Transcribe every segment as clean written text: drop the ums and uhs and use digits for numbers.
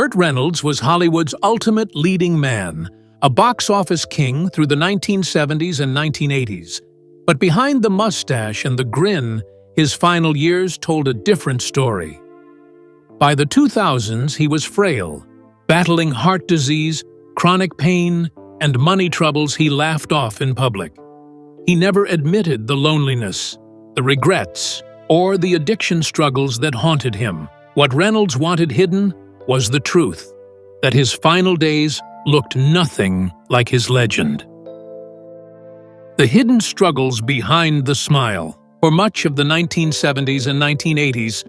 Burt Reynolds was Hollywood's ultimate leading man, a box office king through the 1970s and 1980s. But behind the mustache and the grin, his final years told a different story. By the 2000s, he was frail, battling heart disease, chronic pain, and money troubles he laughed off in public. He never admitted the loneliness, the regrets, or the addiction struggles that haunted him. What Reynolds wanted hidden was the truth, that his final days looked nothing like his legend. The hidden struggles behind the smile. For much of the 1970s and 1980s,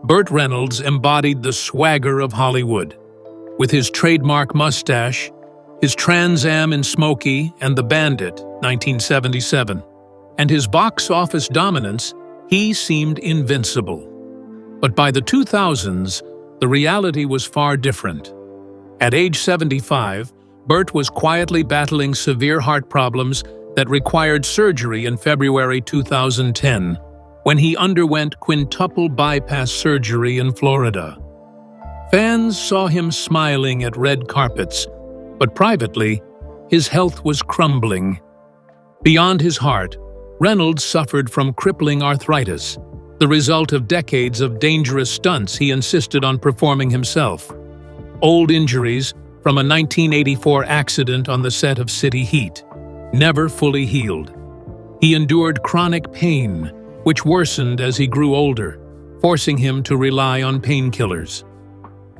Burt Reynolds embodied the swagger of Hollywood. With his trademark mustache, his Trans Am in Smokey and the Bandit, 1977, and his box office dominance, he seemed invincible. But by the 2000s, the reality was far different. At age 75, Burt was quietly battling severe heart problems that required surgery in February 2010, when he underwent quintuple bypass surgery in Florida. Fans saw him smiling at red carpets, but privately, his health was crumbling. Beyond his heart, Reynolds suffered from crippling arthritis, the result of decades of dangerous stunts he insisted on performing himself. Old injuries from a 1984 accident on the set of City Heat, never fully healed. He endured chronic pain, which worsened as he grew older, forcing him to rely on painkillers.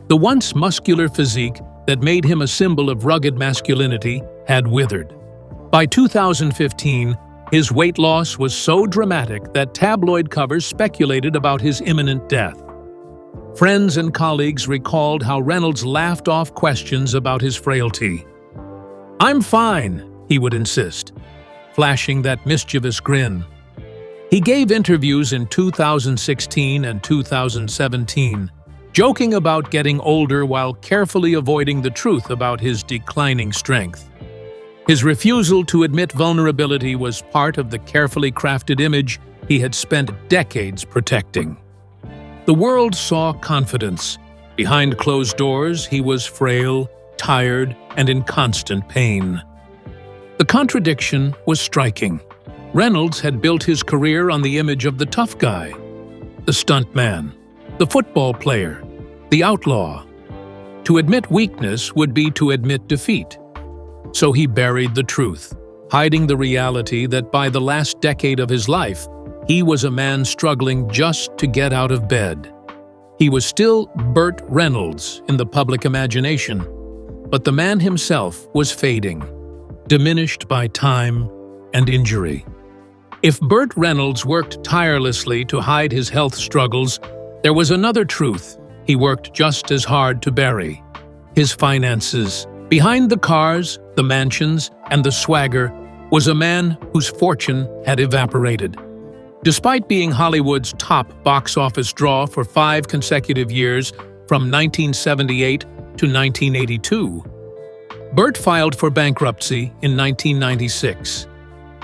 The once muscular physique that made him a symbol of rugged masculinity had withered. By 2015, his weight loss was so dramatic that tabloid covers speculated about his imminent death. Friends and colleagues recalled how Reynolds laughed off questions about his frailty. "I'm fine," he would insist, flashing that mischievous grin. He gave interviews in 2016 and 2017, joking about getting older while carefully avoiding the truth about his declining strength. His refusal to admit vulnerability was part of the carefully crafted image he had spent decades protecting. The world saw confidence. Behind closed doors, he was frail, tired, and in constant pain. The contradiction was striking. Reynolds had built his career on the image of the tough guy, the stuntman, the football player, the outlaw. To admit weakness would be to admit defeat. So he buried the truth, hiding the reality that by the last decade of his life, he was a man struggling just to get out of bed. He was still Burt Reynolds in the public imagination, but the man himself was fading, diminished by time and injury. If Burt Reynolds worked tirelessly to hide his health struggles, there was another truth he worked just as hard to bury: his finances. Behind the cars, the mansions, and the swagger was a man whose fortune had evaporated. Despite being Hollywood's top box office draw for 5 consecutive years, from 1978 to 1982, Burt filed for bankruptcy in 1996.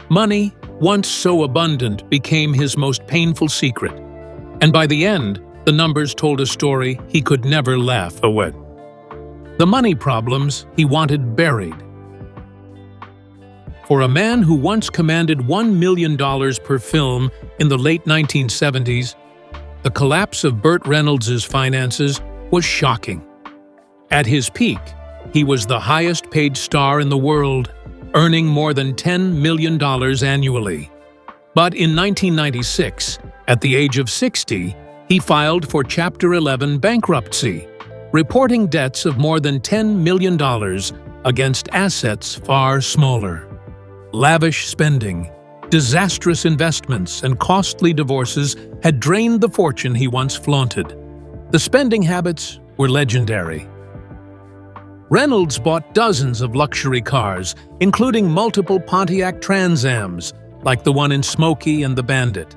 Money, once so abundant, became his most painful secret, and by the end, the numbers told a story he could never laugh away. The money problems he wanted buried. For a man who once commanded $1 million per film in the late 1970s, the collapse of Burt Reynolds' finances was shocking. At his peak, he was the highest-paid star in the world, earning more than $10 million annually. But in 1996, at the age of 60, he filed for Chapter 11 bankruptcy, reporting debts of more than $10 million against assets far smaller. Lavish spending, disastrous investments, and costly divorces had drained the fortune he once flaunted. The spending habits were legendary. Reynolds bought dozens of luxury cars, including multiple Pontiac Trans Ams, like the one in Smokey and the Bandit.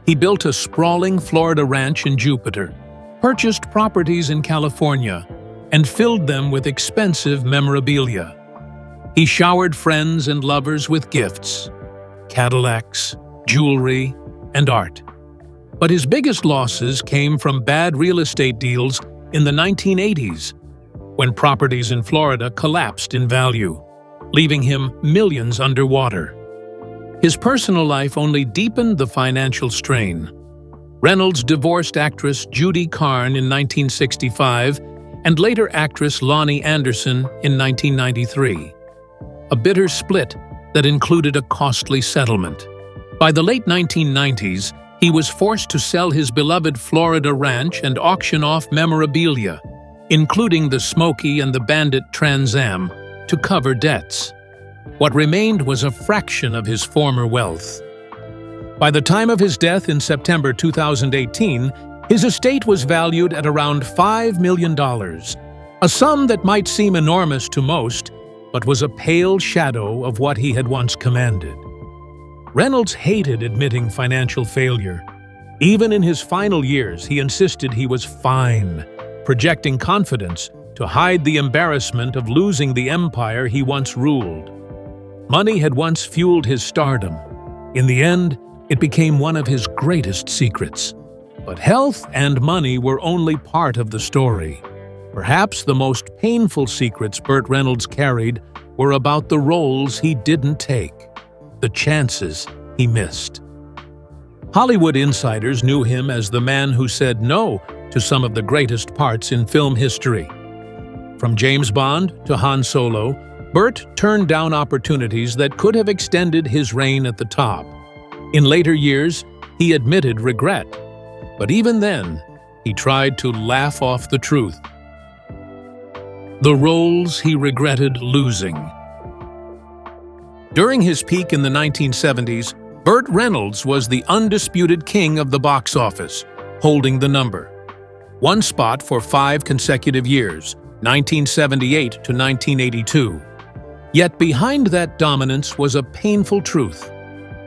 He built a sprawling Florida ranch in Jupiter, purchased properties in California, and filled them with expensive memorabilia. He showered friends and lovers with gifts, Cadillacs, jewelry, and art. But his biggest losses came from bad real estate deals in the 1980s, when properties in Florida collapsed in value, leaving him millions underwater. His personal life only deepened the financial strain. Reynolds divorced actress Judy Carn in 1965 and later actress Lonnie Anderson in 1993. A bitter split that included a costly settlement. By the late 1990s, he was forced to sell his beloved Florida ranch and auction off memorabilia, including the Smokey and the Bandit Trans Am, to cover debts. What remained was a fraction of his former wealth. By the time of his death in September 2018, his estate was valued at around $5 million, a sum that might seem enormous to most, but was a pale shadow of what he had once commanded. Reynolds hated admitting financial failure. Even in his final years, he insisted he was fine, projecting confidence to hide the embarrassment of losing the empire he once ruled. Money had once fueled his stardom. In the end, it became one of his greatest secrets. But health and money were only part of the story. Perhaps the most painful secrets Burt Reynolds carried were about the roles he didn't take, the chances he missed. Hollywood insiders knew him as the man who said no to some of the greatest parts in film history. From James Bond to Han Solo, Burt turned down opportunities that could have extended his reign at the top. In later years, he admitted regret, but even then, he tried to laugh off the truth. The roles he regretted losing. During his peak in the 1970s, Burt Reynolds was the undisputed king of the box office, holding the number. One spot for 5 consecutive years, 1978 to 1982. Yet behind that dominance was a painful truth.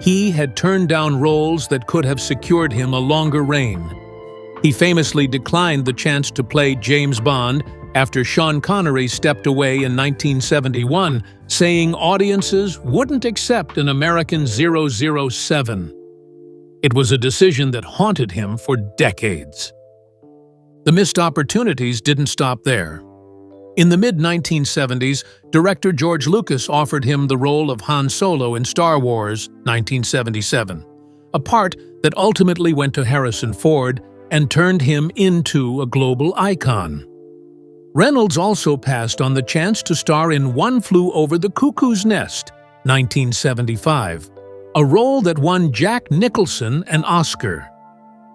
He had turned down roles that could have secured him a longer reign. He famously declined the chance to play James Bond after Sean Connery stepped away in 1971, saying audiences wouldn't accept an American 007. It was a decision that haunted him for decades. The missed opportunities didn't stop there. In the mid-1970s, director George Lucas offered him the role of Han Solo in Star Wars 1977, a part that ultimately went to Harrison Ford and turned him into a global icon. Reynolds also passed on the chance to star in One Flew Over the Cuckoo's Nest, 1975, a role that won Jack Nicholson an Oscar.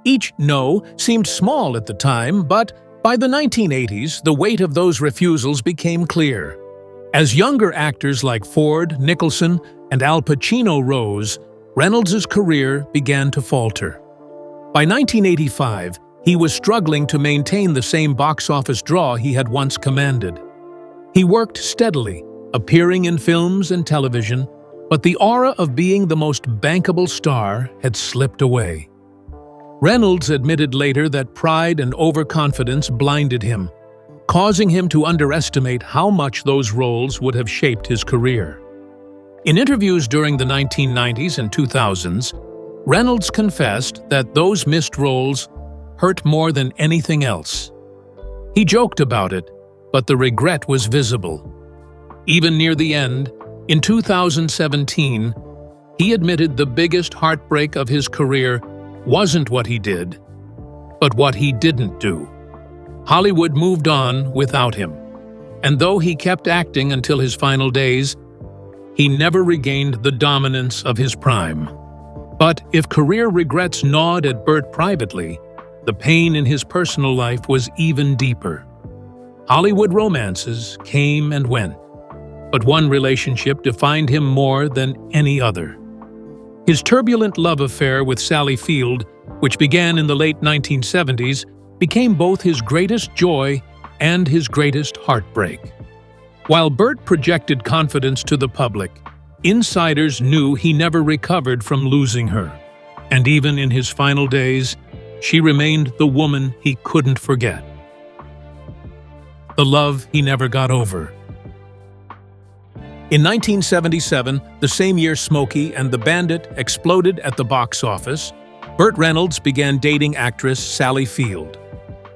Each no seemed small at the time, but by the 1980s, the weight of those refusals became clear. As younger actors like Ford, Nicholson, and Al Pacino rose, Reynolds' career began to falter. By 1985, he was struggling to maintain the same box office draw he had once commanded. He worked steadily, appearing in films and television, but the aura of being the most bankable star had slipped away. Reynolds admitted later that pride and overconfidence blinded him, causing him to underestimate how much those roles would have shaped his career. In interviews during the 1990s and 2000s, Reynolds confessed that those missed roles hurt more than anything else. He joked about it, but the regret was visible. Even near the end, in 2017, he admitted the biggest heartbreak of his career wasn't what he did, but what he didn't do. Hollywood moved on without him, and though he kept acting until his final days, he never regained the dominance of his prime. But if career regrets gnawed at Burt privately, the pain in his personal life was even deeper. Hollywood romances came and went, but one relationship defined him more than any other. His turbulent love affair with Sally Field, which began in the late 1970s, became both his greatest joy and his greatest heartbreak. While Burt projected confidence to the public, insiders knew he never recovered from losing her, and even in his final days, she remained the woman he couldn't forget. The love he never got over. In 1977, the same year Smokey and the Bandit exploded at the box office, Burt Reynolds began dating actress Sally Field.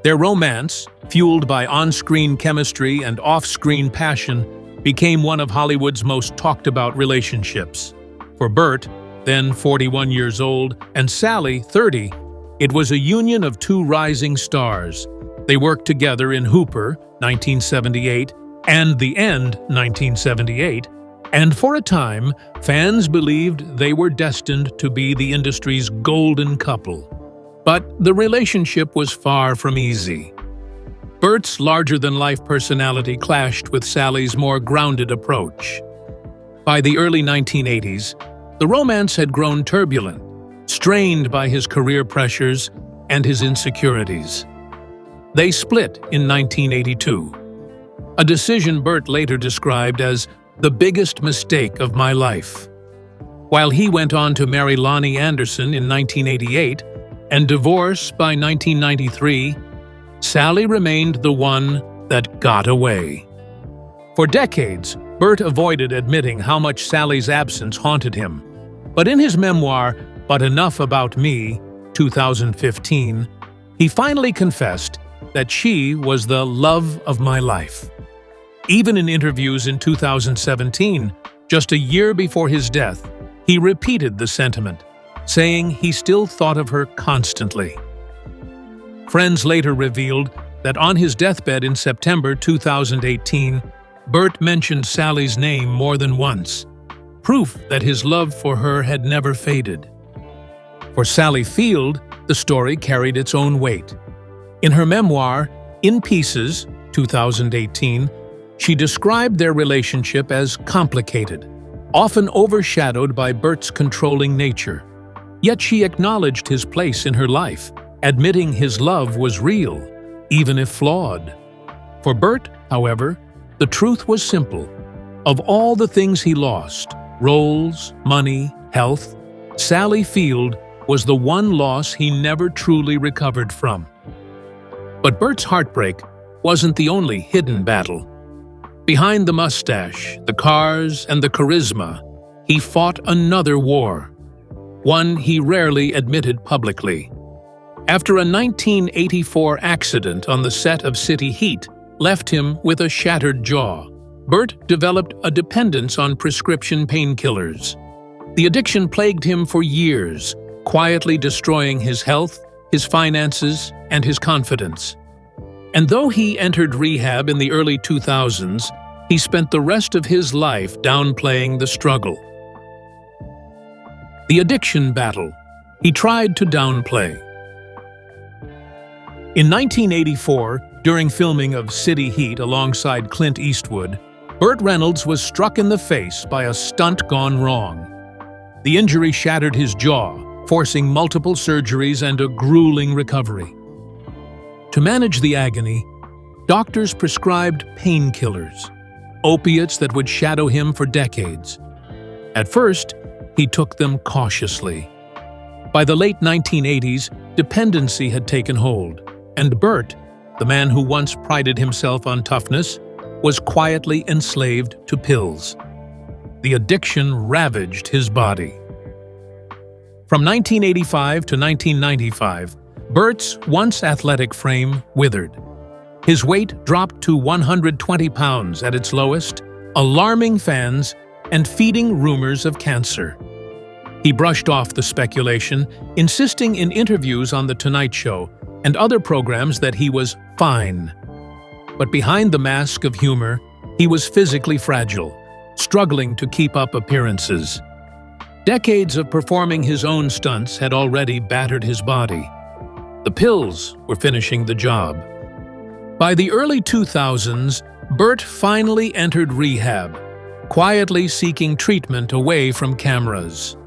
Their romance, fueled by on-screen chemistry and off-screen passion, became one of Hollywood's most talked-about relationships. For Burt, then 41 years old, and Sally, 30, it was a union of two rising stars. They worked together in Hooper, 1978, and The End, 1978, and for a time, fans believed they were destined to be the industry's golden couple. But the relationship was far from easy. Burt's larger-than-life personality clashed with Sally's more grounded approach. By the early 1980s, the romance had grown turbulent, strained by his career pressures and his insecurities. They split in 1982, a decision Burt later described as the biggest mistake of my life. While he went on to marry Lonnie Anderson in 1988 and divorce by 1993, Sally remained the one that got away. For decades, Burt avoided admitting how much Sally's absence haunted him. But in his memoir, But Enough About Me, 2015, he finally confessed that she was the love of my life. Even in interviews in 2017, just a year before his death, he repeated the sentiment, saying he still thought of her constantly. Friends later revealed that on his deathbed in September 2018, Burt mentioned Sally's name more than once, proof that his love for her had never faded. For Sally Field, the story carried its own weight. In her memoir, In Pieces, 2018, she described their relationship as complicated, often overshadowed by Burt's controlling nature. Yet she acknowledged his place in her life, admitting his love was real, even if flawed. For Burt, however, the truth was simple. Of all the things he lost, roles, money, health, Sally Field was the one loss he never truly recovered from. But Burt's heartbreak wasn't the only hidden battle. Behind the mustache, the cars, and the charisma, he fought another war, one he rarely admitted publicly. After a 1984 accident on the set of City Heat left him with a shattered jaw, Burt developed a dependence on prescription painkillers. The addiction plagued him for years, quietly destroying his health, his finances, and his confidence. And though he entered rehab in the early 2000s, he spent the rest of his life downplaying the struggle. The addiction battle he tried to downplay. In 1984, during filming of City Heat alongside Clint Eastwood, Burt Reynolds was struck in the face by a stunt gone wrong. The injury shattered his jaw, forcing multiple surgeries and a grueling recovery. To manage the agony, doctors prescribed painkillers, opiates that would shadow him for decades. At first, he took them cautiously. By the late 1980s, dependency had taken hold, and Burt, the man who once prided himself on toughness, was quietly enslaved to pills. The addiction ravaged his body. From 1985 to 1995, Burt's once athletic frame withered. His weight dropped to 120 pounds at its lowest, alarming fans and feeding rumors of cancer. He brushed off the speculation, insisting in interviews on The Tonight Show and other programs that he was fine. But behind the mask of humor, he was physically fragile, struggling to keep up appearances. Decades of performing his own stunts had already battered his body. The pills were finishing the job. By the early 2000s, Burt finally entered rehab, quietly seeking treatment away from cameras.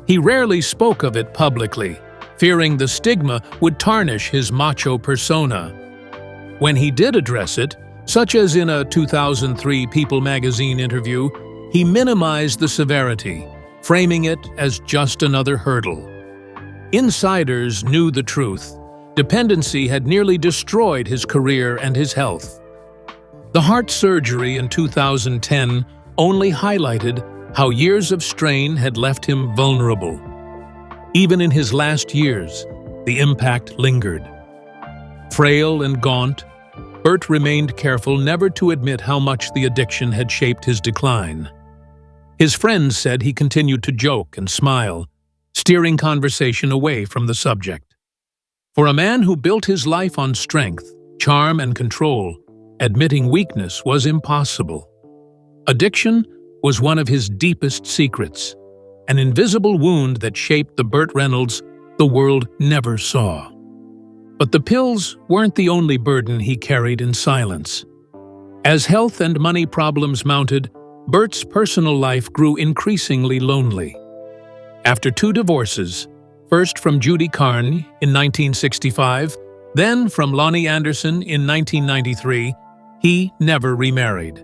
He rarely spoke of it publicly, fearing the stigma would tarnish his macho persona. When he did address it, such as in a 2003 People magazine interview, he minimized the severity, framing it as just another hurdle. Insiders knew the truth. Dependency had nearly destroyed his career and his health. The heart surgery in 2010 only highlighted how years of strain had left him vulnerable. Even in his last years, the impact lingered. Frail and gaunt, Burt remained careful never to admit how much the addiction had shaped his decline. His friends said he continued to joke and smile, steering conversation away from the subject. For a man who built his life on strength, charm, and control, admitting weakness was impossible. Addiction was one of his deepest secrets, an invisible wound that shaped the Burt Reynolds the world never saw. But the pills weren't the only burden he carried in silence. As health and money problems mounted, Burt's personal life grew increasingly lonely. After 2 divorces, first from Judy Carne in 1965, then from Lonnie Anderson in 1993, he never remarried.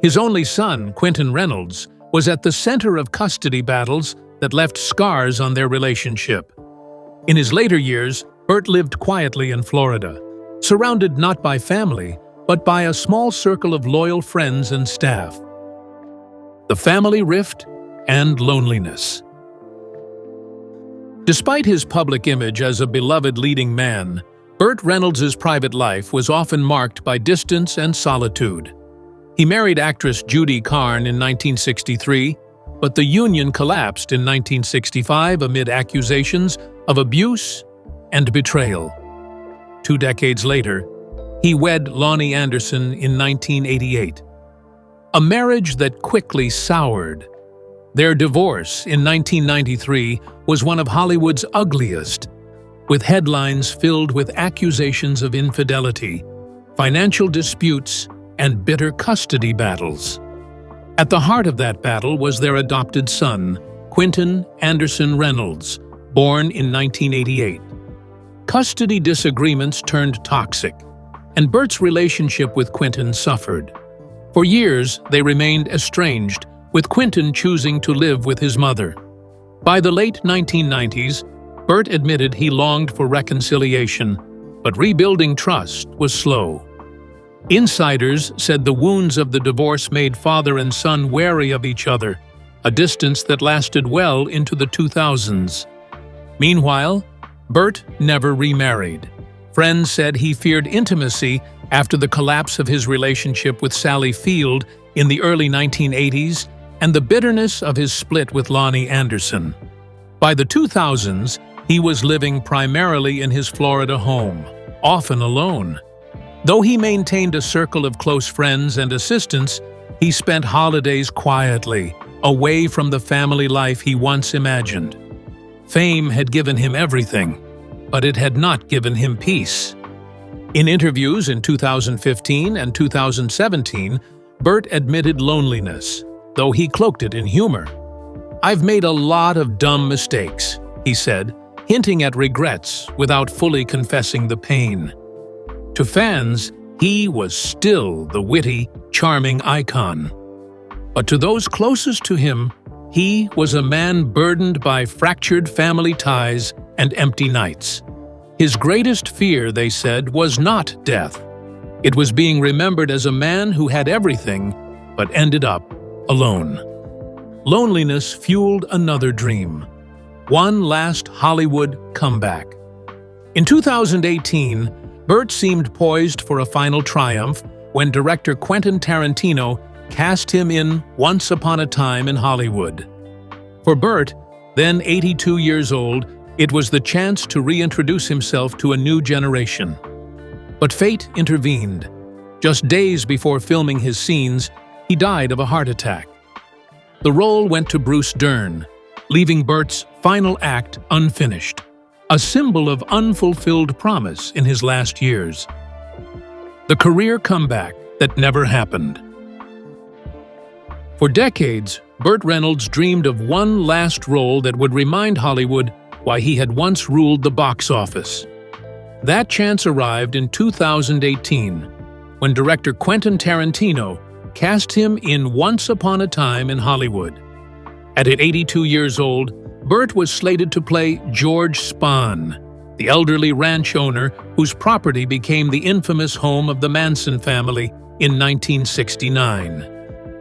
His only son, Quentin Reynolds, was at the center of custody battles that left scars on their relationship. In his later years, Burt lived quietly in Florida, surrounded not by family, but by a small circle of loyal friends and staff. The family rift and loneliness. Despite his public image as a beloved leading man, Burt Reynolds' private life was often marked by distance and solitude. He married actress Judy Carne in 1963, but the union collapsed in 1965 amid accusations of abuse and betrayal. 2 decades later, he wed Lonnie Anderson in 1988. A marriage that quickly soured. Their divorce in 1993 was one of Hollywood's ugliest, with headlines filled with accusations of infidelity, financial disputes, and bitter custody battles. At the heart of that battle was their adopted son, Quentin Anderson Reynolds, born in 1988. Custody disagreements turned toxic, and Burt's relationship with Quentin suffered. For years, they remained estranged, with Quentin choosing to live with his mother. By the late 1990s, Burt admitted he longed for reconciliation, but rebuilding trust was slow. Insiders said the wounds of the divorce made father and son wary of each other, a distance that lasted well into the 2000s. Meanwhile, Burt never remarried. Friends said he feared intimacy after the collapse of his relationship with Sally Field in the early 1980s and the bitterness of his split with Lonnie Anderson. By the 2000s, he was living primarily in his Florida home, often alone. Though he maintained a circle of close friends and assistants, he spent holidays quietly, away from the family life he once imagined. Fame had given him everything, but it had not given him peace. In interviews in 2015 and 2017, Burt admitted loneliness, though he cloaked it in humor. "I've made a lot of dumb mistakes," he said, hinting at regrets without fully confessing the pain. To fans, he was still the witty, charming icon. But to those closest to him, he was a man burdened by fractured family ties and empty nights. His greatest fear, they said, was not death. It was being remembered as a man who had everything, but ended up alone. Loneliness fueled another dream. One last Hollywood comeback. In 2018, Burt seemed poised for a final triumph when director Quentin Tarantino cast him in Once Upon a Time in Hollywood. For Burt, then 82 years old, it was the chance to reintroduce himself to a new generation. But fate intervened. Just days before filming his scenes, he died of a heart attack. The role went to Bruce Dern, leaving Burt's final act unfinished, a symbol of unfulfilled promise in his last years. The career comeback that never happened. For decades, Burt Reynolds dreamed of one last role that would remind Hollywood why he had once ruled the box office. That chance arrived in 2018, when director Quentin Tarantino cast him in Once Upon a Time in Hollywood. At 82 years old, Burt was slated to play George Spahn, the elderly ranch owner whose property became the infamous home of the Manson family in 1969.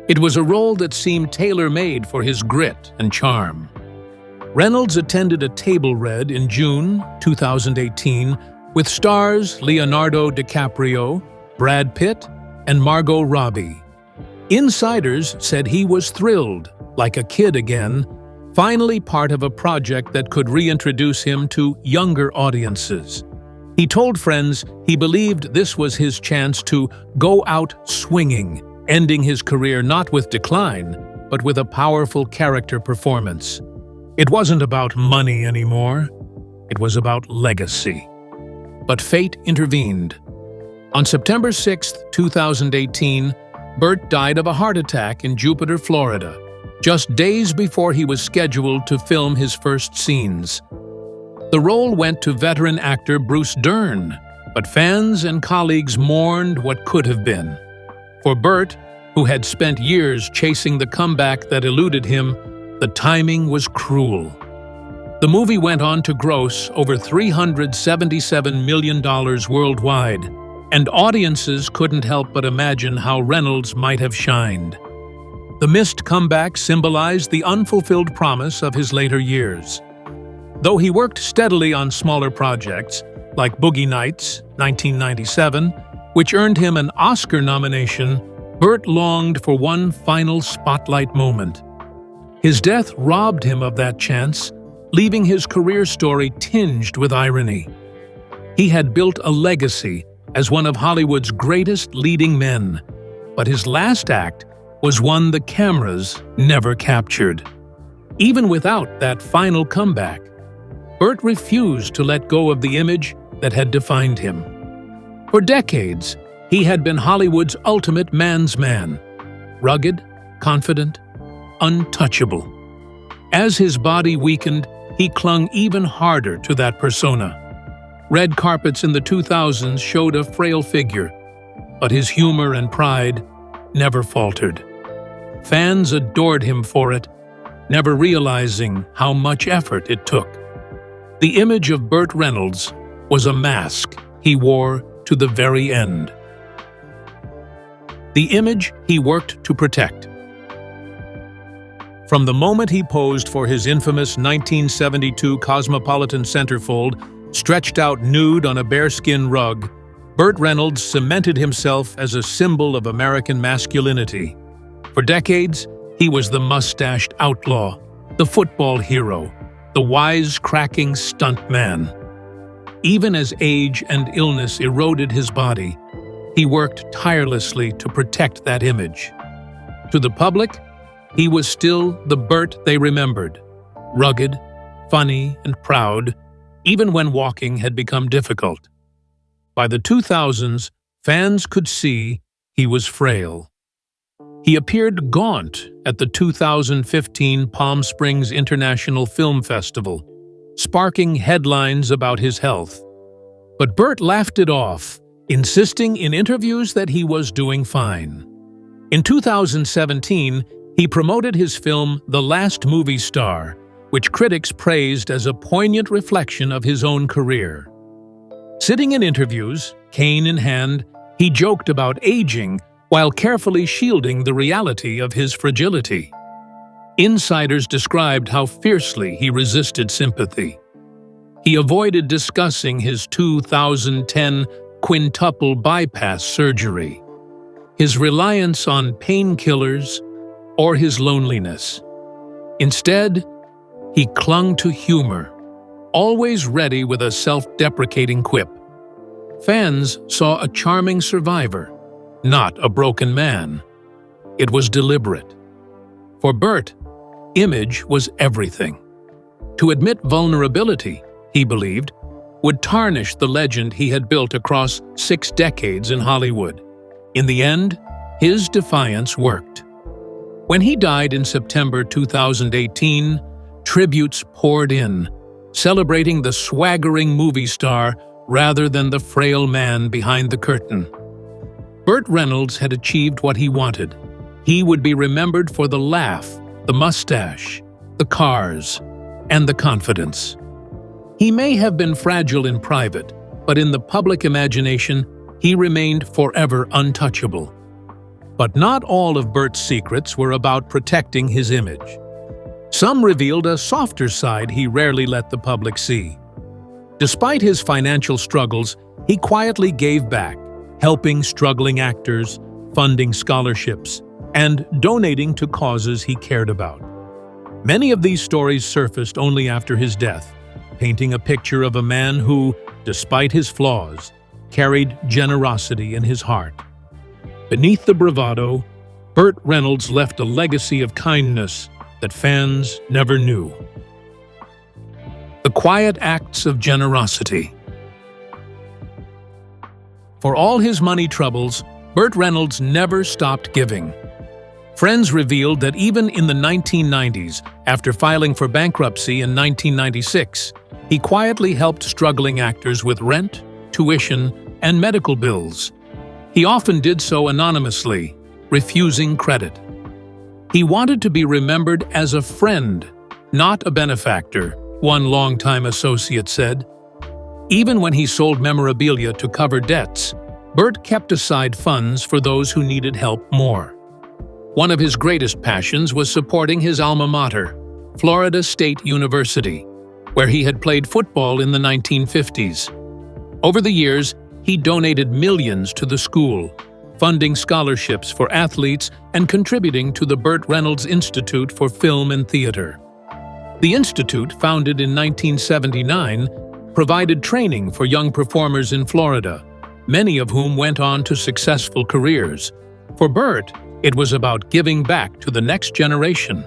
It was a role that seemed tailor-made for his grit and charm. Reynolds attended a table read in June 2018 with stars Leonardo DiCaprio, Brad Pitt, and Margot Robbie. Insiders said he was thrilled, like a kid again, finally part of a project that could reintroduce him to younger audiences. He told friends he believed this was his chance to go out swinging, ending his career not with decline, but with a powerful character performance. It wasn't about money anymore. It was about legacy. But fate intervened. On September 6, 2018, Burt died of a heart attack in Jupiter, Florida, just days before he was scheduled to film his first scenes. The role went to veteran actor Bruce Dern, but fans and colleagues mourned what could have been. For Burt, who had spent years chasing the comeback that eluded him, the timing was cruel. The movie went on to gross over $377 million worldwide, and audiences couldn't help but imagine how Reynolds might have shined. The missed comeback symbolized the unfulfilled promise of his later years. Though he worked steadily on smaller projects, like Boogie Nights, 1997, which earned him an Oscar nomination, Burt longed for one final spotlight moment. His death robbed him of that chance, leaving his career story tinged with irony. He had built a legacy as one of Hollywood's greatest leading men, but his last act was one the cameras never captured. Even without that final comeback, Burt refused to let go of the image that had defined him. For decades, he had been Hollywood's ultimate man's man, rugged, confident, untouchable. As his body weakened, he clung even harder to that persona. Red carpets in the 2000s showed a frail figure, but his humor and pride never faltered. Fans adored him for it, never realizing how much effort it took. The image of Burt Reynolds was a mask he wore to the very end. The image he worked to protect. From the moment he posed for his infamous 1972 Cosmopolitan centerfold, stretched out nude on a bearskin rug, Burt Reynolds cemented himself as a symbol of American masculinity. For decades, he was the mustached outlaw, the football hero, the wisecracking stuntman. Even as age and illness eroded his body, he worked tirelessly to protect that image. To the public, he was still the Burt they remembered, rugged, funny, and proud, even when walking had become difficult. By the 2000s, fans could see he was frail. He appeared gaunt at the 2015 Palm Springs International Film Festival, sparking headlines about his health. But Burt laughed it off, insisting in interviews that he was doing fine. In 2017, he promoted his film The Last Movie Star, which critics praised as a poignant reflection of his own career. Sitting in interviews, cane in hand, he joked about aging while carefully shielding the reality of his fragility. Insiders described how fiercely he resisted sympathy. He avoided discussing his 2010 quintuple bypass surgery, his reliance on painkillers, or his loneliness. Instead, he clung to humor, always ready with a self-deprecating quip. Fans saw a charming survivor, not a broken man. It was deliberate. For Burt, image was everything. To admit vulnerability, he believed, would tarnish the legend he had built across 6 decades in Hollywood. In the end, his defiance worked. When he died in September 2018, tributes poured in, celebrating the swaggering movie star rather than the frail man behind the curtain. Burt Reynolds had achieved what he wanted. He would be remembered for the laugh, the mustache, the cars, and the confidence. He may have been fragile in private, but in the public imagination, he remained forever untouchable. But not all of Burt's secrets were about protecting his image. Some revealed a softer side he rarely let the public see. Despite his financial struggles, he quietly gave back, helping struggling actors, funding scholarships, and donating to causes he cared about. Many of these stories surfaced only after his death, painting a picture of a man who, despite his flaws, carried generosity in his heart. Beneath the bravado, Burt Reynolds left a legacy of kindness that fans never knew. The quiet acts of generosity. For all his money troubles, Burt Reynolds never stopped giving. Friends revealed that even in the 1990s, after filing for bankruptcy in 1996, he quietly helped struggling actors with rent, tuition, and medical bills. He often did so anonymously, refusing credit. He wanted to be remembered as a friend, not a benefactor, one longtime associate said. Even when he sold memorabilia to cover debts, Burt kept aside funds for those who needed help more. One of his greatest passions was supporting his alma mater, Florida State University, where he had played football in the 1950s. Over the years, he donated millions to the school, funding scholarships for athletes and contributing to the Burt Reynolds Institute for Film and Theater. The institute, founded in 1979, provided training for young performers in Florida, many of whom went on to successful careers. For Burt, it was about giving back to the next generation.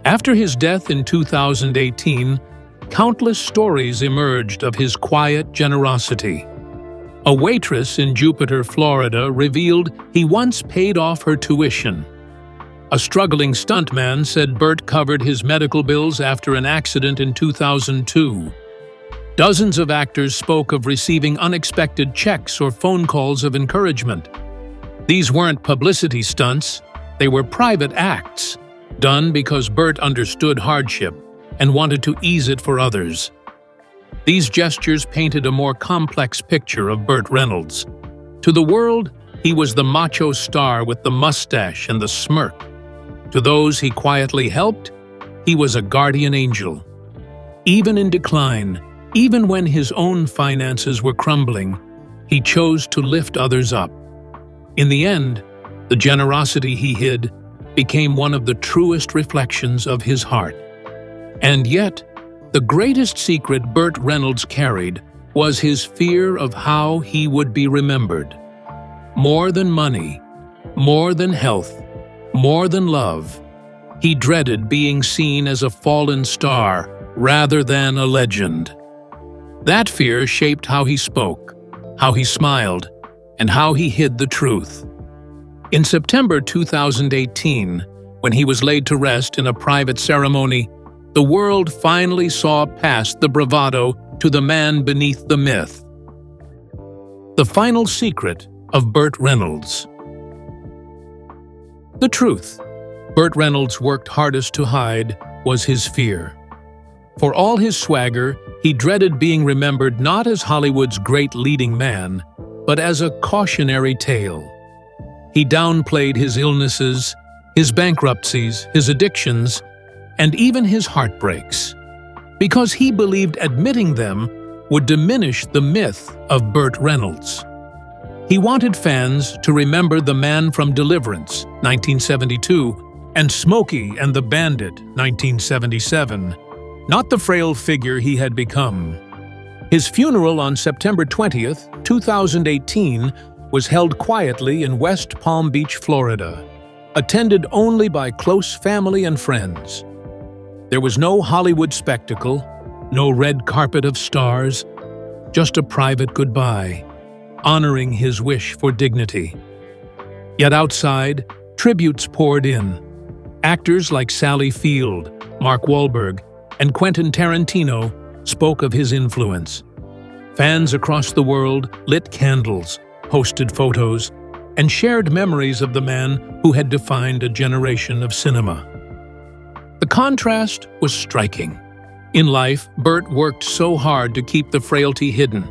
After his death in 2018, countless stories emerged of his quiet generosity. A waitress in Jupiter, Florida, revealed he once paid off her tuition. A struggling stuntman said Burt covered his medical bills after an accident in 2002. Dozens of actors spoke of receiving unexpected checks or phone calls of encouragement. These weren't publicity stunts, they were private acts, done because Burt understood hardship and wanted to ease it for others. These gestures painted a more complex picture of Burt Reynolds. To the world, he was the macho star with the mustache and the smirk. To those he quietly helped, he was a guardian angel. Even in decline, even when his own finances were crumbling, he chose to lift others up. In the end, the generosity he hid became one of the truest reflections of his heart. And yet, the greatest secret Burt Reynolds carried was his fear of how he would be remembered. More than money, more than health, more than love, he dreaded being seen as a fallen star rather than a legend. That fear shaped how he spoke, how he smiled, and how he hid the truth. In September 2018, when he was laid to rest in a private ceremony, the world finally saw past the bravado to the man beneath the myth. The final secret of Burt Reynolds. The truth Burt Reynolds worked hardest to hide was his fear. For all his swagger, he dreaded being remembered not as Hollywood's great leading man, but as a cautionary tale. He downplayed his illnesses, his bankruptcies, his addictions, and even his heartbreaks, because he believed admitting them would diminish the myth of Burt Reynolds. He wanted fans to remember The Man from Deliverance, 1972, and Smokey and the Bandit, 1977, not the frail figure he had become. His funeral on September 20th, 2018, was held quietly in West Palm Beach, Florida, attended only by close family and friends. There was no Hollywood spectacle, no red carpet of stars, just a private goodbye, honoring his wish for dignity. Yet outside, tributes poured in. Actors like Sally Field, Mark Wahlberg, and Quentin Tarantino spoke of his influence. Fans across the world lit candles, posted photos, and shared memories of the man who had defined a generation of cinema. The contrast was striking. In life, Burt worked so hard to keep the frailty hidden.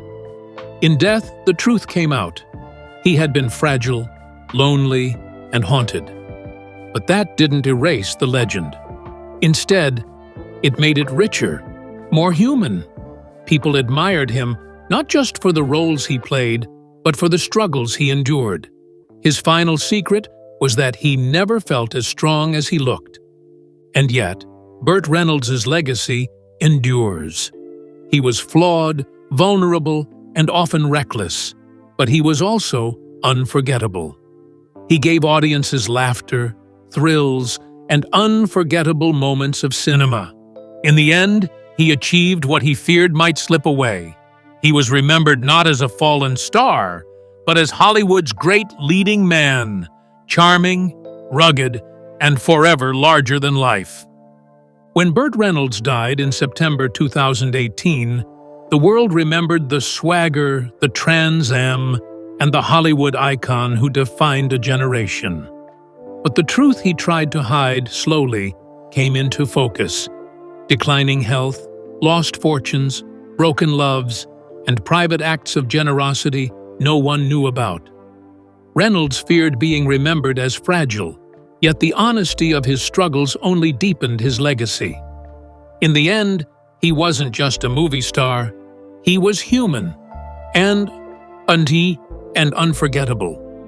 In death, the truth came out. He had been fragile, lonely, and haunted. But that didn't erase the legend. Instead, it made it richer, more human. People admired him not just for the roles he played, but for the struggles he endured. His final secret was that he never felt as strong as he looked. And yet, Burt Reynolds' legacy endures. He was flawed, vulnerable, and often reckless, but he was also unforgettable. He gave audiences laughter, thrills, and unforgettable moments of cinema. In the end, he achieved what he feared might slip away. He was remembered not as a fallen star, but as Hollywood's great leading man, charming, rugged, and forever larger than life. When Burt Reynolds died in September 2018, the world remembered the swagger, the Trans Am, and the Hollywood icon who defined a generation. But the truth he tried to hide slowly came into focus. Declining health, lost fortunes, broken loves, and private acts of generosity no one knew about. Reynolds feared being remembered as fragile, yet the honesty of his struggles only deepened his legacy. In the end, he wasn't just a movie star, he was human, and unforgettable.